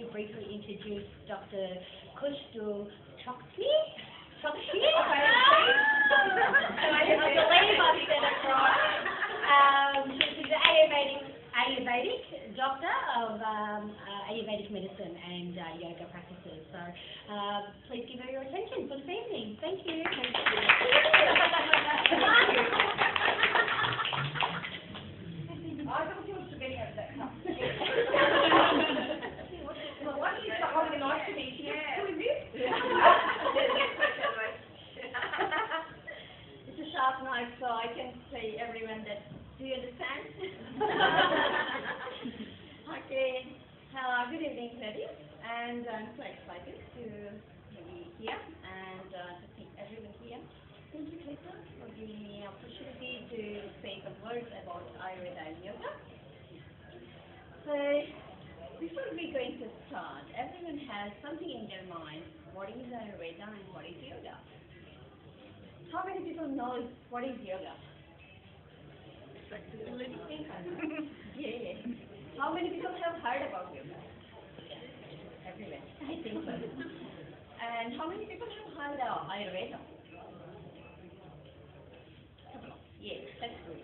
very briefly introduce Dr. Kushtu Chokshi. Chokshi? I believe I said it right. She's an Ayurvedic doctor of Ayurvedic medicine and yoga practices. So please give her your attention for this evening. Thank you. It's a sharp knife, so I can say everyone that. Do you understand? Okay. Good evening, ladies, and I'm so excited to be here and to see everyone here. Thank you, Lisa, for giving me an opportunity to say some words about Ayurveda and yoga. So, before we're going to start, everyone has something in their mind. What is Ayurveda and what is yoga? How many people know what is yoga? Yeah. How many people have heard about yoga? Everyone. I think so. And how many people have heard of Ayurveda? Yes, that's good.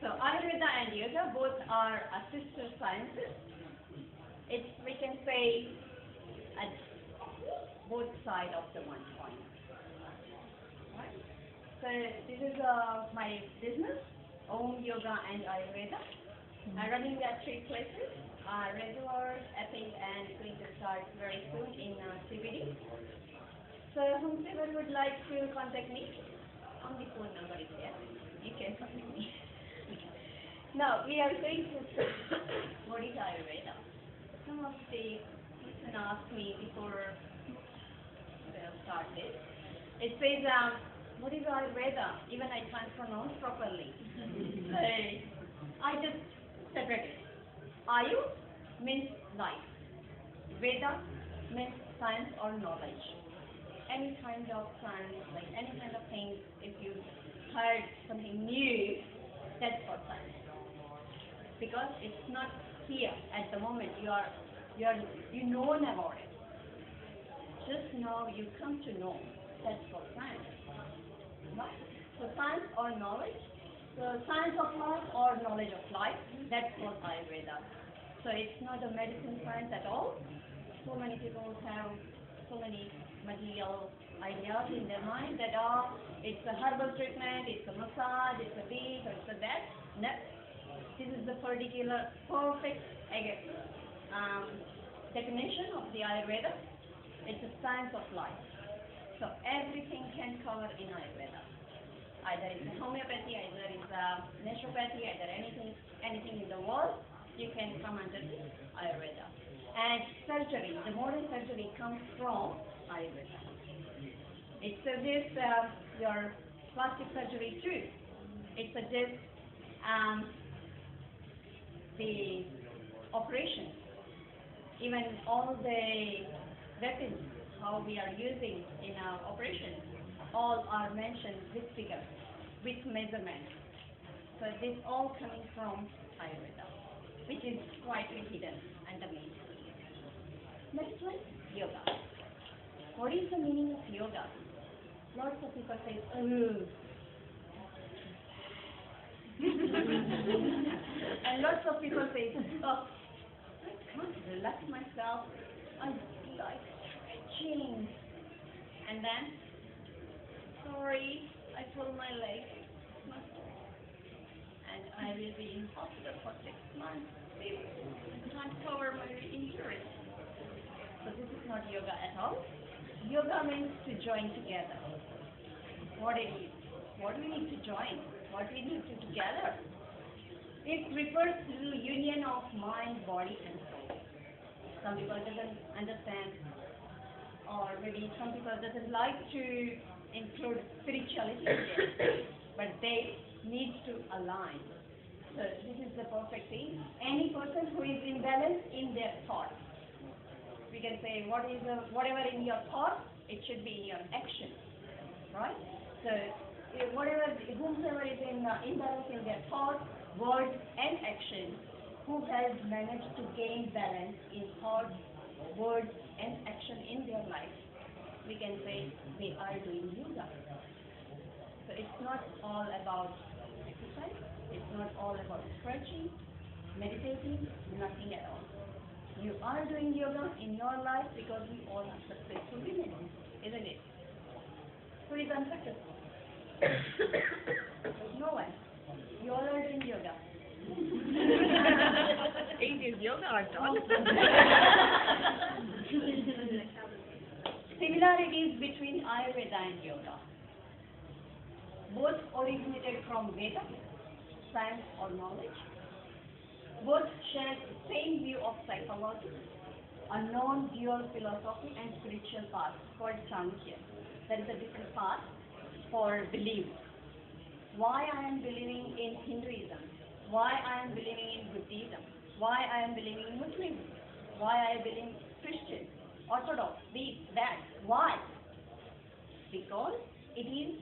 So Ayurveda and yoga both are sister sciences. It's, we can say, at both sides of the one coin. Right? So this is my business, Om Yoga and Ayurveda. I'm running at 3 places, regular, epic, and going to start very soon in CBD. So whomever would like to contact me, on the phone number is there. You can contact me. Now, we are going to see what is Ayurveda. Some of the person asked me before we start this. It says, what is Ayurveda? Even I can't pronounce properly. So, I just separate it. Ayu means life. Veda means science or knowledge. Any kind of science, like any kind of thing, if you heard something new, that's for science. Because it's not here at the moment. You know about it. Just now you come to know. That's for science. Right? So science or knowledge. So science of life or knowledge of life. That's what Ayurveda. So it's not a medicine science at all. So many people have so many material ideas in their mind that it's a herbal treatment, it's a massage, it's a this, or it's a that. No. This is the particular perfect definition of the Ayurveda. It's a science of life. So everything can cover in Ayurveda. Either it's homeopathy, either it's naturopathy, either anything in the world, you can come under the Ayurveda. And surgery, the modern surgery comes from Ayurveda. It suggests your plastic surgery too. It suggests the operation, even all the weapons, how we are using in our operations, all are mentioned with figures, with measurements. So this all coming from Ayurveda, which is quietly hidden underneath. Next one, yoga. What is the meaning of yoga? Lots of people say, oh. And lots of people say, oh, I can't relax myself. I like stretching. And then, sorry, I pulled my leg. And I will be in hospital for 6 months. I can't cover my injuries. So this is not yoga at all. Yoga means to join together. What it is? What we need to join? What we need to together? It refers to union of mind, body, and soul. Some people doesn't understand, or maybe some people doesn't like to include spirituality there, but they need to align. So this is the perfect thing. Any person who is imbalanced in their thoughts, we can say whatever in your thoughts, it should be in your action, right? So whomever is in imbalance in their thoughts, words, and action, who has managed to gain balance in thoughts, words and action in their life, we can say they are doing yoga. So it's not all about exercise, it's not all about stretching, meditating, nothing at all. You are doing yoga in your life because we all are successful women, isn't it? Who is unsuccessful? No one. You all are doing yoga. It is yoga or not? Similarities between Ayurveda and yoga. Both originated from Veda, science or knowledge. Both share the same view of psychology, a non-dual philosophy and spiritual path called Sankhya. There is a different path for belief. Why I am believing in Hinduism, why I am believing in Buddhism, why I am believing in Muslim, why I believe in Christian, Orthodox, this, that. Why? Because it is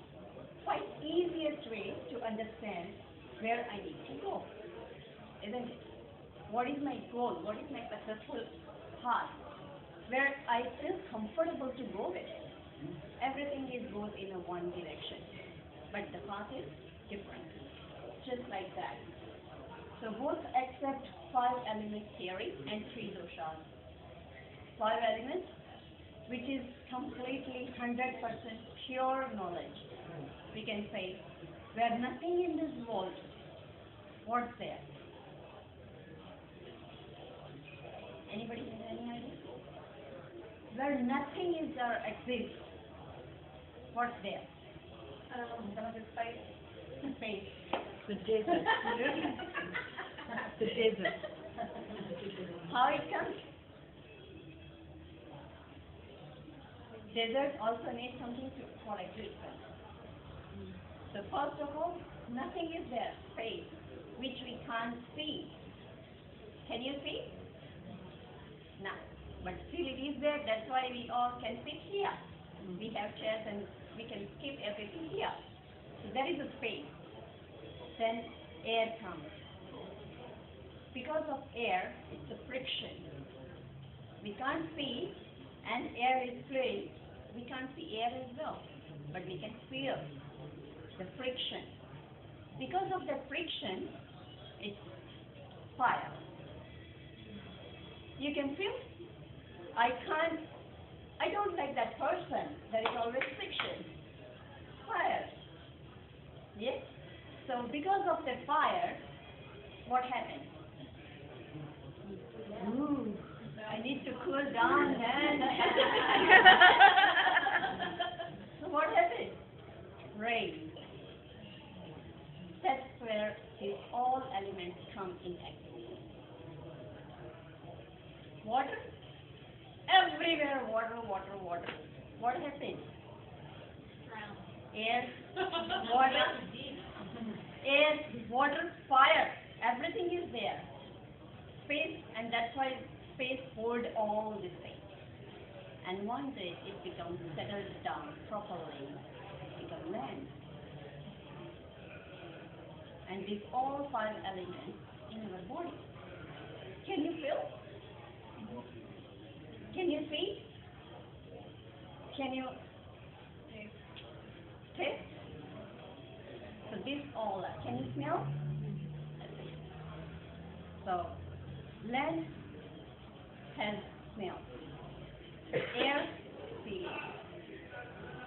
quite easiest way to understand where I need to go, isn't it? What is my goal? What is my successful path? Where I feel comfortable to go with. Everything goes in a one direction, but the path is different, just like that. So both accept 5 element theory and 3 doshas. 5 elements, which is completely 100% pure knowledge. We can say, where nothing in this world, what's there? Anybody has any idea? Where nothing is there exists, what's there? Some of the space. Space. The desert. The desert. How it comes? Desert also needs something for existence. So first of all, nothing is there, space, which we can't see. Can you see? No. But still it is there, that's why we all can sit here. We have chairs and we can skip everything here. So there is a space. Then air comes. Because of air, it's a friction. We can't see, and air is fluid. We can't see air as well, but we can feel the friction. Because of the friction, it's fire. You can feel, I don't like that person. There is always friction. Fire. Yes? So because of the fire, what happens? Ooh, I need to cool down then. So what happens? Rain. That's where all elements come in activity. Water? Everywhere water, water, water. What happens? Air, water, air, water, fire. Everything is there. Space, and that's why space holds all these things. And one day it becomes settled down properly, it becomes land. And these all 5 elements in our body. Can you feel? Can you see? Can you taste? So this all, can you smell? So land has smell. Air, feeling.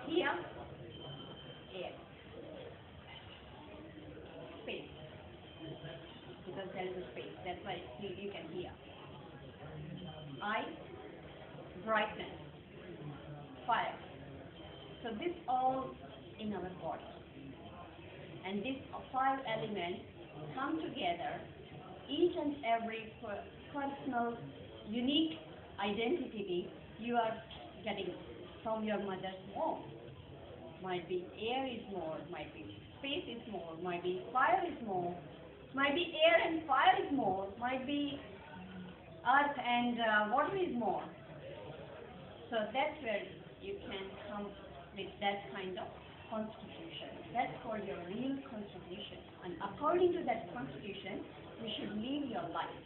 Here, air. Space. Because there is a space. That's why you can hear. Eye, brightness. Fire. So this all in our body. And these 5 elements come together, each and every personal, unique identity you are getting from your mother's womb. Might be air is more, might be space is more, might be fire is more, might be air and fire is more, might be earth and water is more. So that's where you can come with that kind of constitution. That's called your real constitution. And according to that constitution, you should live your life.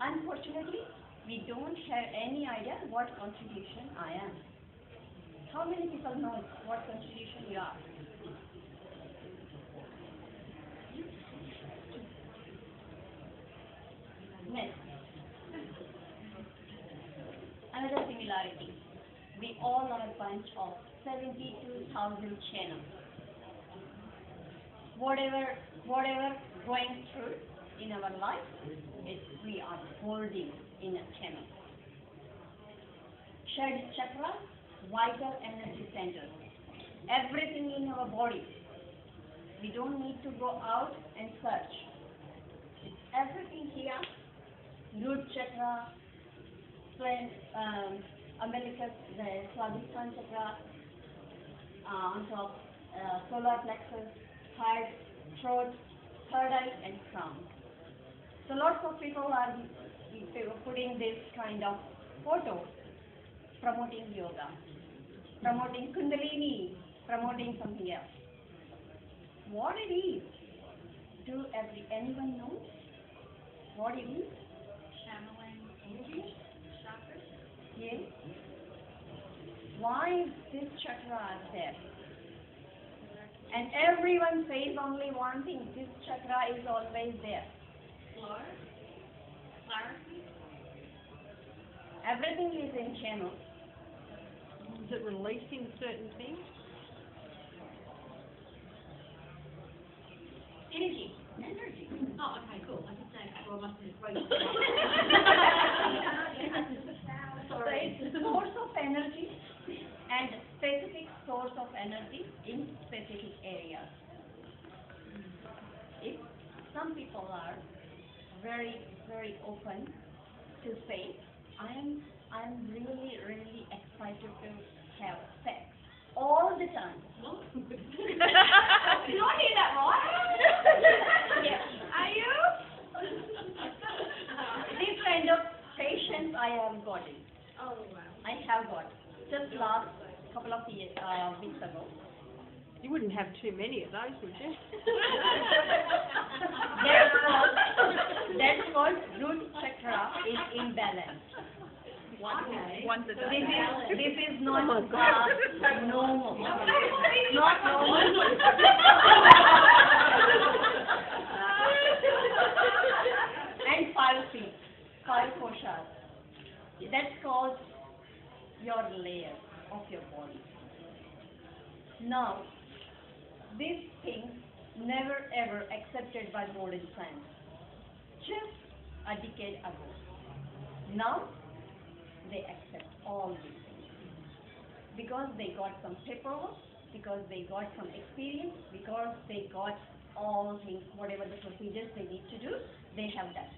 Unfortunately, we don't have any idea what constitution I am. How many people know what constitution you are? Next. Another similarity. We all are a bunch of 72,000 channels. Whatever going through in our life, we are holding in a channel. Shed chakra, vital energy centers. Everything in our body. We don't need to go out and search. It's everything here. Root chakra, umbilicus, the Swadhisthana chakra, on top solar plexus, heart, throat, third eye, and crown. So lots of people are putting this kind of photo, promoting yoga, promoting kundalini, promoting something else. What it is? Do anyone know what it is? Channeling energy, chakra. Yes. Why is this chakra there? And everyone says only one thing, this chakra is always there. Floor. Clarity. Everything is in channel. Is it releasing certain things? Energy. Oh, okay, cool. I just saying, well, I must have great. So it's a source of energy and specific source of energy in specific areas. If some people are very, very open to say, I am really, really excited to have sex all the time. You don't hear that, right? Yes. Are you? This kind of patience I have got it. Oh, wow. I have got just last couple of weeks ago. You wouldn't have too many of those, would you? That's called root chakra is imbalance. One's a day. This is not normal. Not normal. And 5 feet, 5 koshas. That's called your layer of your body. Now, these things never ever accepted by modern science. Just a decade ago. Now, they accept all these things. Because they got some paperwork, because they got some experience, because they got all things, whatever the procedures they need to do, they have done.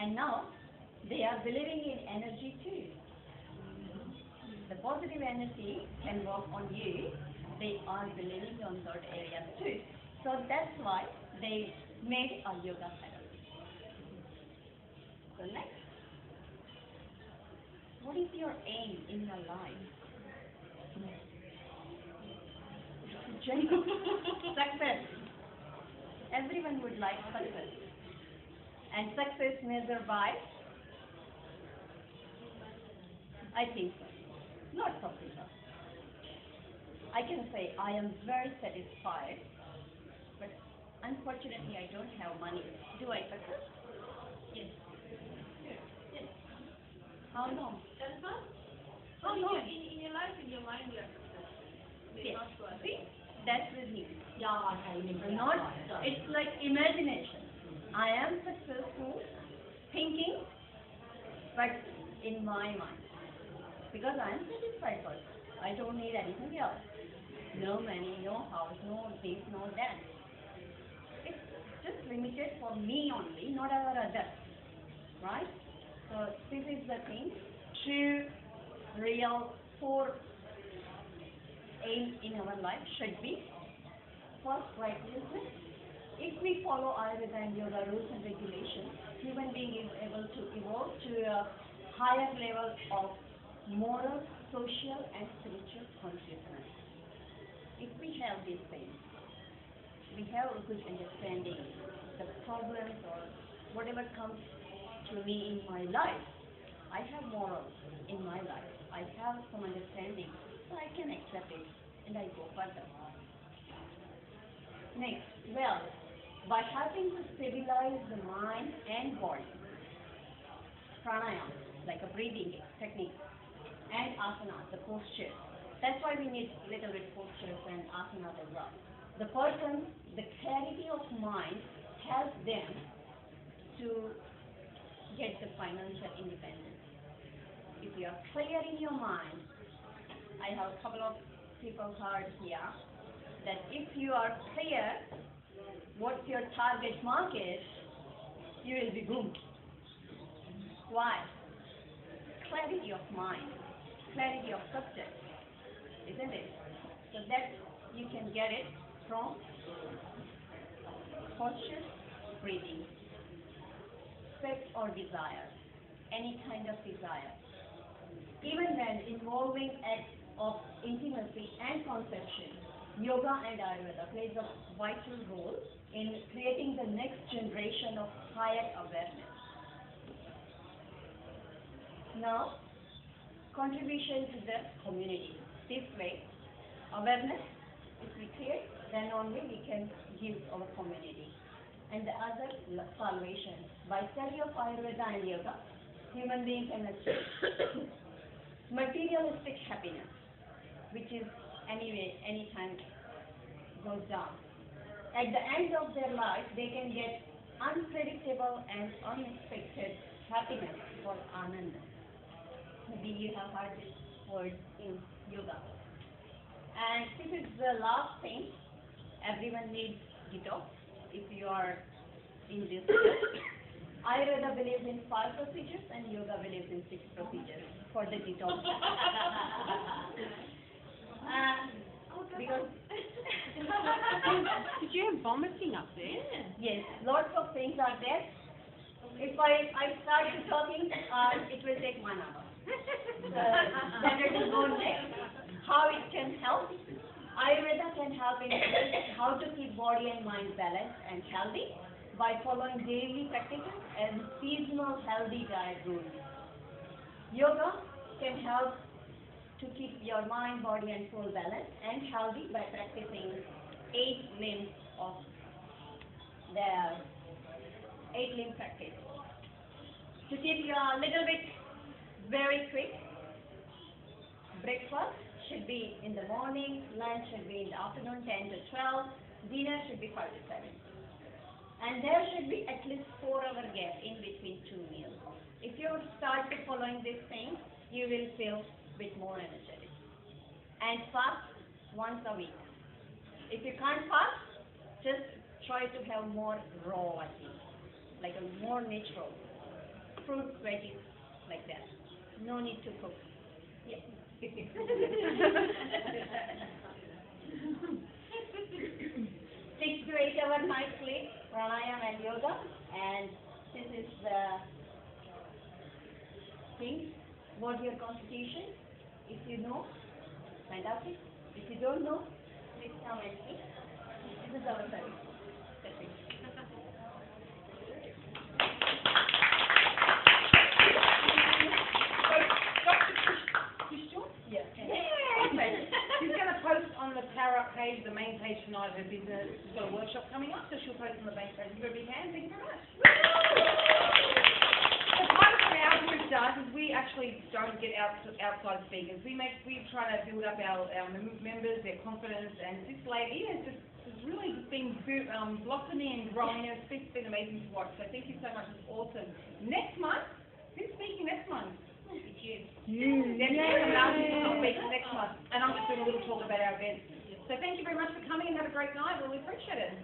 And now, they are believing in energy too. The positive energy can work on you. They are believing on those areas too. So that's why they made a yoga therapy. So next, what is your aim in your life? Success. Everyone would like success. And success measured by, I think so. Lots of people. I can say I am very satisfied, but unfortunately I don't have money. Do I success? Yes. Yes. How long? How long? In your life, in your mind, you are successful. Yes. See, that's the thing. Not, it's like imagination. I am successful thinking, but in my mind. Because I am satisfied person. I don't need anything else. No money, no house, no this, no that. It's just limited for me only, not our others. Right? So this is the thing. True, real, 4 aim in our life should be first righteousness. If we follow Ayurveda and Yoga rules and regulations, human being is able to evolve to a higher level of moral, social, and spiritual consciousness. If we have these things, we have a good understanding. The problems or whatever comes to me in my life. I have morals in my life. I have some understanding, so I can accept it and I go further. Next, well, by helping to stabilize the mind and body, pranayama, like a breathing technique, and asana, the postures. That's why we need little bit postures and asanas as well. The person, the clarity of mind helps them to get the financial independence. If you are clear in your mind, I have a couple of people heard here that if you are clear what your target market, you will be boom. Why? Clarity of mind, clarity of subject, isn't it? So that you can get it from conscious breathing, sex or desire, any kind of desire. Even when involving acts of intimacy and conception, yoga and Ayurveda plays a vital role in creating the next generation of higher awareness. Now, contribution to the community. This way, awareness, if we create, then only we can give our community. And the other, salvation. By study of Ayurveda and yoga, human beings can achieve materialistic happiness, which is anyway, anytime goes down. At the end of their life, they can get unpredictable and unexpected happiness called ananda. Maybe you have heard this word in yoga. And this is the last thing. Everyone needs detox. If you are in this group, Ayurveda believes in 5 procedures and yoga believes in 6 procedures for the detox. Because Did you have vomiting up there? yes, lots of things are there. If I start talking, it will take 1 hour. Better to go next. How it can help? Ayurveda can help in how to keep body and mind balanced and healthy by following daily practices and seasonal healthy diet rules. Yoga can help to keep your mind, body and soul balanced and healthy by practicing 8 limbs of the 8 limb practice. To keep you a little bit very quick, breakfast should be in the morning, lunch should be in the afternoon 10 to 12, dinner should be 5 to 7. And there should be at least 4-hour gap in between 2 meals. If you start following these things, you will feel a bit more energetic. And fast once a week. If you can't fast, just try to have more raw things, like a more natural. Fruits, veggies, like that. No need to cook. Yeah. 6 to 8 hour night sleep, pranayama and yoga, and this is the thing. What's your constitution? If you know, fantastic. If you don't know, please come and see. This is our service. That's it. She's going to post on the Power Up page, the main page tonight of her business. She's got a workshop coming up, so she'll post on the main page. Give her a big hand. Thank you very much. So part of what our group does is we actually don't get outside speakers. We try to build up our members, their confidence, and this lady has just really been blossoming and growing, and it's been amazing to watch. So thank you so much. It's awesome. Next month, who's speaking next month? It's you. Next month, and I'm just doing a little talk about our events. So thank you very much for coming and have a great night. Really appreciate it.